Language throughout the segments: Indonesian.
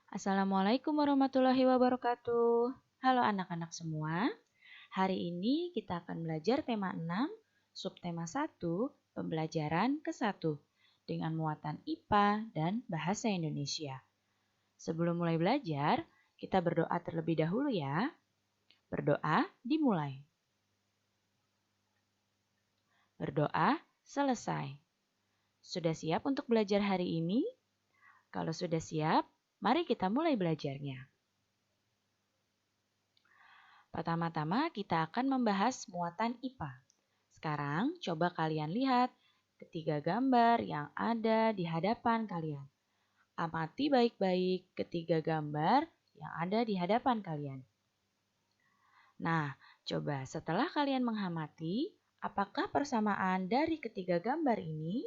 Assalamualaikum warahmatullahi wabarakatuh. Halo anak-anak semua. Hari ini kita akan belajar tema 6, subtema 1, pembelajaran ke-1 dengan muatan IPA dan bahasa Indonesia. Sebelum mulai belajar, kita berdoa terlebih dahulu ya. Berdoa dimulai. Berdoa selesai. Sudah siap untuk belajar hari ini? Kalau sudah siap, mari kita mulai belajarnya. Pertama-tama kita akan membahas muatan IPA. Sekarang coba kalian lihat ketiga gambar yang ada di hadapan kalian. Amati baik-baik ketiga gambar yang ada di hadapan kalian. Nah, coba setelah kalian mengamati, apakah persamaan dari ketiga gambar ini?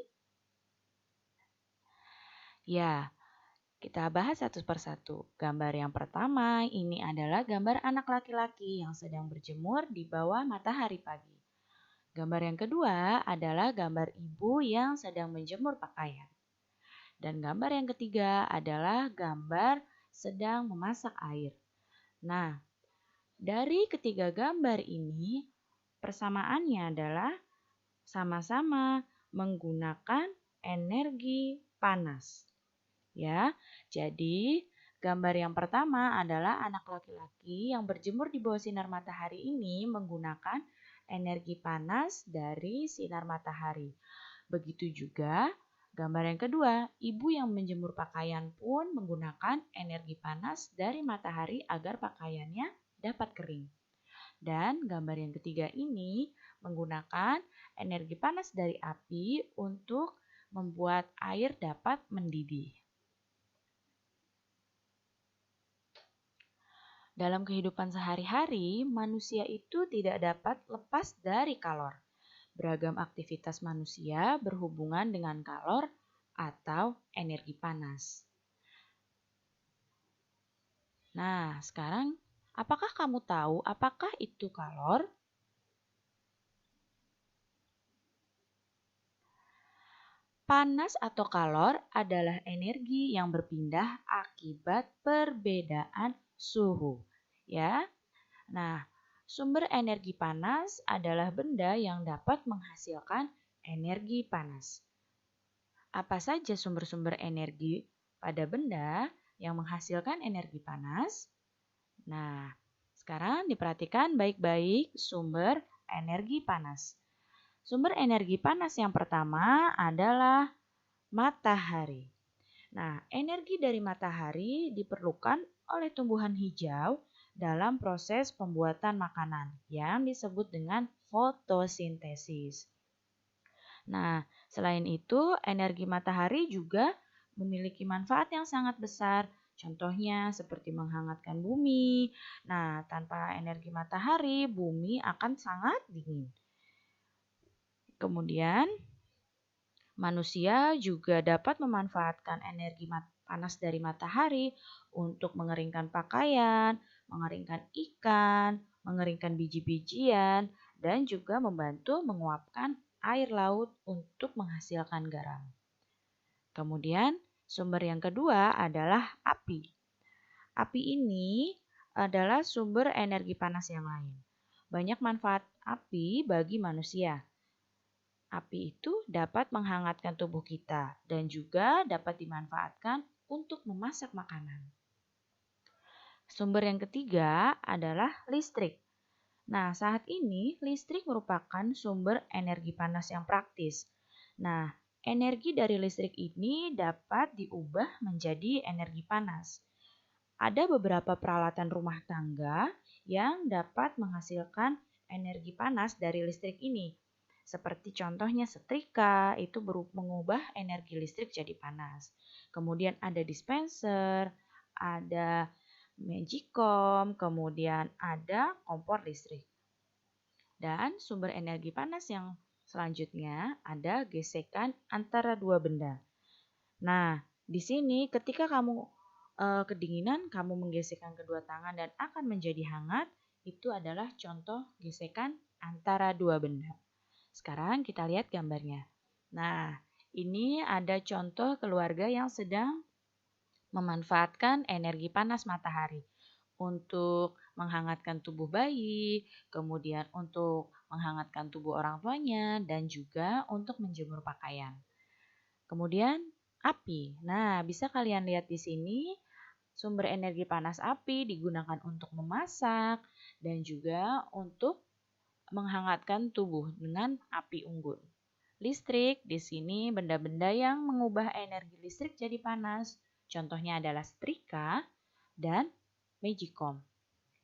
Ya, kita bahas satu persatu. Gambar yang pertama ini adalah gambar anak laki-laki yang sedang berjemur di bawah matahari pagi. Gambar yang kedua adalah gambar ibu yang sedang menjemur pakaian. Dan gambar yang ketiga adalah gambar sedang memasak air. Nah, dari ketiga gambar ini, persamaannya adalah sama-sama menggunakan energi panas. Ya, jadi gambar yang pertama adalah anak laki-laki yang berjemur di bawah sinar matahari ini menggunakan energi panas dari sinar matahari. Begitu juga gambar yang kedua, ibu yang menjemur pakaian pun menggunakan energi panas dari matahari agar pakaiannya dapat kering. Dan gambar yang ketiga ini menggunakan energi panas dari api untuk membuat air dapat mendidih. Dalam kehidupan sehari-hari, manusia itu tidak dapat lepas dari kalor. Beragam aktivitas manusia berhubungan dengan kalor atau energi panas. Nah, sekarang apakah kamu tahu apakah itu kalor? Panas atau kalor adalah energi yang berpindah akibat perbedaan suhu, ya. Nah, sumber energi panas adalah benda yang dapat menghasilkan energi panas. Apa saja sumber-sumber energi pada benda yang menghasilkan energi panas? Nah, sekarang diperhatikan baik-baik sumber energi panas. Sumber energi panas yang pertama adalah matahari. Nah, energi dari matahari diperlukan oleh tumbuhan hijau dalam proses pembuatan makanan yang disebut dengan fotosintesis. Nah, selain itu, energi matahari juga memiliki manfaat yang sangat besar. Contohnya seperti menghangatkan bumi. Nah, tanpa energi matahari, bumi akan sangat dingin. Kemudian, manusia juga dapat memanfaatkan energi panas dari matahari untuk mengeringkan pakaian, mengeringkan ikan, mengeringkan biji-bijian, dan juga membantu menguapkan air laut untuk menghasilkan garam. Kemudian, sumber yang kedua adalah api. Api ini adalah sumber energi panas yang lain. Banyak manfaat api bagi manusia. Api itu dapat menghangatkan tubuh kita dan juga dapat dimanfaatkan untuk memasak makanan. Sumber yang ketiga adalah listrik. Nah, saat ini listrik merupakan sumber energi panas yang praktis. Nah, energi dari listrik ini dapat diubah menjadi energi panas. Ada beberapa peralatan rumah tangga yang dapat menghasilkan energi panas dari listrik ini. Seperti contohnya setrika, itu mengubah energi listrik jadi panas. Kemudian ada dispenser, ada magicom, kemudian ada kompor listrik. Dan sumber energi panas yang selanjutnya ada gesekan antara dua benda. Nah, di sini ketika kamu kedinginan, kamu menggesekkan kedua tangan dan akan menjadi hangat, itu adalah contoh gesekan antara dua benda. Sekarang kita lihat gambarnya. Nah, ini ada contoh keluarga yang sedang Memanfaatkan energi panas matahari untuk menghangatkan tubuh bayi, kemudian untuk menghangatkan tubuh orang tuanya, dan juga untuk menjemur pakaian. Kemudian api. Nah, bisa kalian lihat di sini sumber energi panas api digunakan untuk memasak dan juga untuk menghangatkan tubuh dengan api unggun. Listrik di sini benda-benda yang mengubah energi listrik jadi panas. Contohnya adalah setrika dan magicom.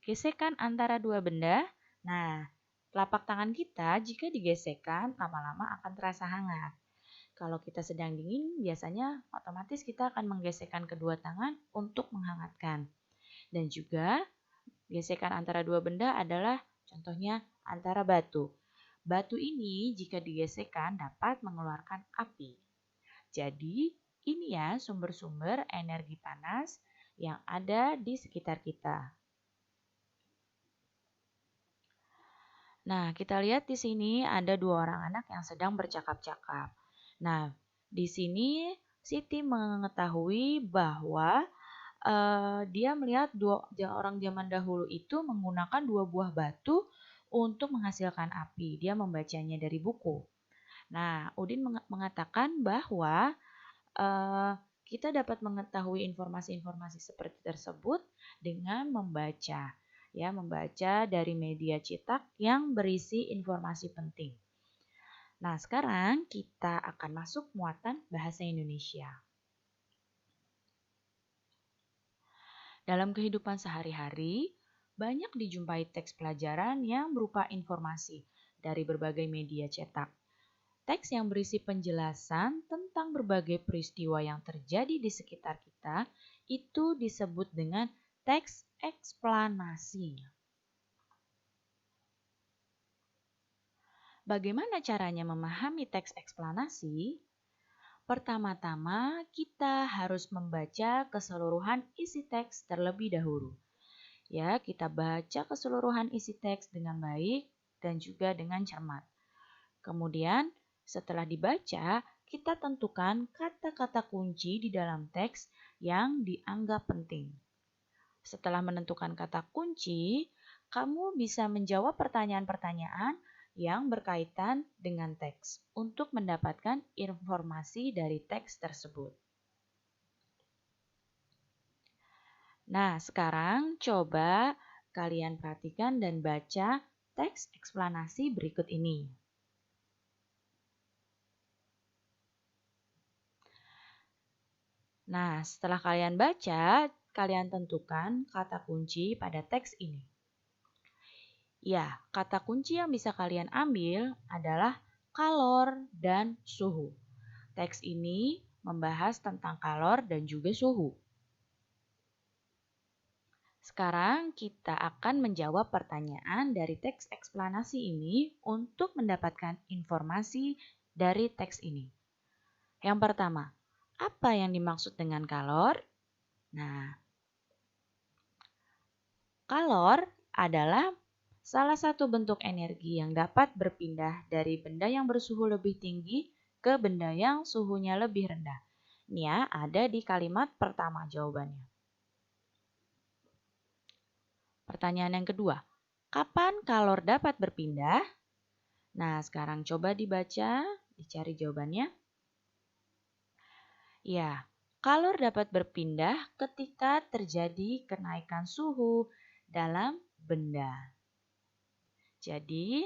Gesekan antara dua benda. Nah, telapak tangan kita jika digesekkan lama-lama akan terasa hangat. Kalau kita sedang dingin, biasanya otomatis kita akan menggesekkan kedua tangan untuk menghangatkan. Dan juga gesekan antara dua benda adalah contohnya antara batu. Batu ini jika digesekkan dapat mengeluarkan api. Jadi ini ya sumber-sumber energi panas yang ada di sekitar kita. Nah, kita lihat di sini ada dua orang anak yang sedang bercakap-cakap. Nah, di sini Siti mengetahui bahwa dia melihat orang zaman dahulu itu menggunakan dua buah batu untuk menghasilkan api. Dia membacanya dari buku. Nah, Udin mengatakan bahwa kita dapat mengetahui informasi-informasi seperti tersebut dengan membaca. Ya, membaca dari media cetak yang berisi informasi penting. Nah, sekarang kita akan masuk muatan bahasa Indonesia. Dalam kehidupan sehari-hari, banyak dijumpai teks pelajaran yang berupa informasi dari berbagai media cetak. Teks yang berisi penjelasan tentang berbagai peristiwa yang terjadi di sekitar kita itu disebut dengan teks eksplanasi. Bagaimana caranya memahami teks eksplanasi? Pertama-tama, kita harus membaca keseluruhan isi teks terlebih dahulu. Ya, kita baca keseluruhan isi teks dengan baik dan juga dengan cermat. Kemudian, setelah dibaca, kita tentukan kata-kata kunci di dalam teks yang dianggap penting. Setelah menentukan kata kunci, kamu bisa menjawab pertanyaan-pertanyaan yang berkaitan dengan teks untuk mendapatkan informasi dari teks tersebut. Nah, sekarang coba kalian perhatikan dan baca teks eksplanasi berikut ini. Nah, setelah kalian baca, kalian tentukan kata kunci pada teks ini. Ya, kata kunci yang bisa kalian ambil adalah kalor dan suhu. Teks ini membahas tentang kalor dan juga suhu. Sekarang kita akan menjawab pertanyaan dari teks eksplanasi ini untuk mendapatkan informasi dari teks ini. Yang pertama, apa yang dimaksud dengan kalor? Nah, kalor adalah salah satu bentuk energi yang dapat berpindah dari benda yang bersuhu lebih tinggi ke benda yang suhunya lebih rendah. Ini ya, ada di kalimat pertama jawabannya. Pertanyaan yang kedua, kapan kalor dapat berpindah? Nah, sekarang coba dibaca, dicari jawabannya. Ya, kalor dapat berpindah ketika terjadi kenaikan suhu dalam benda. Jadi,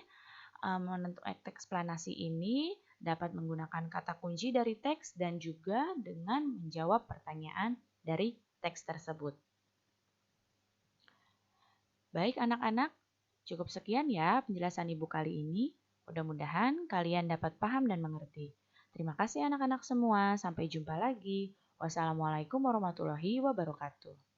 menentukan eksplanasi ini dapat menggunakan kata kunci dari teks dan juga dengan menjawab pertanyaan dari teks tersebut. Baik anak-anak, cukup sekian ya penjelasan Ibu kali ini. Mudah-mudahan kalian dapat paham dan mengerti. Terima kasih anak-anak semua, sampai jumpa lagi. Wassalamualaikum warahmatullahi wabarakatuh.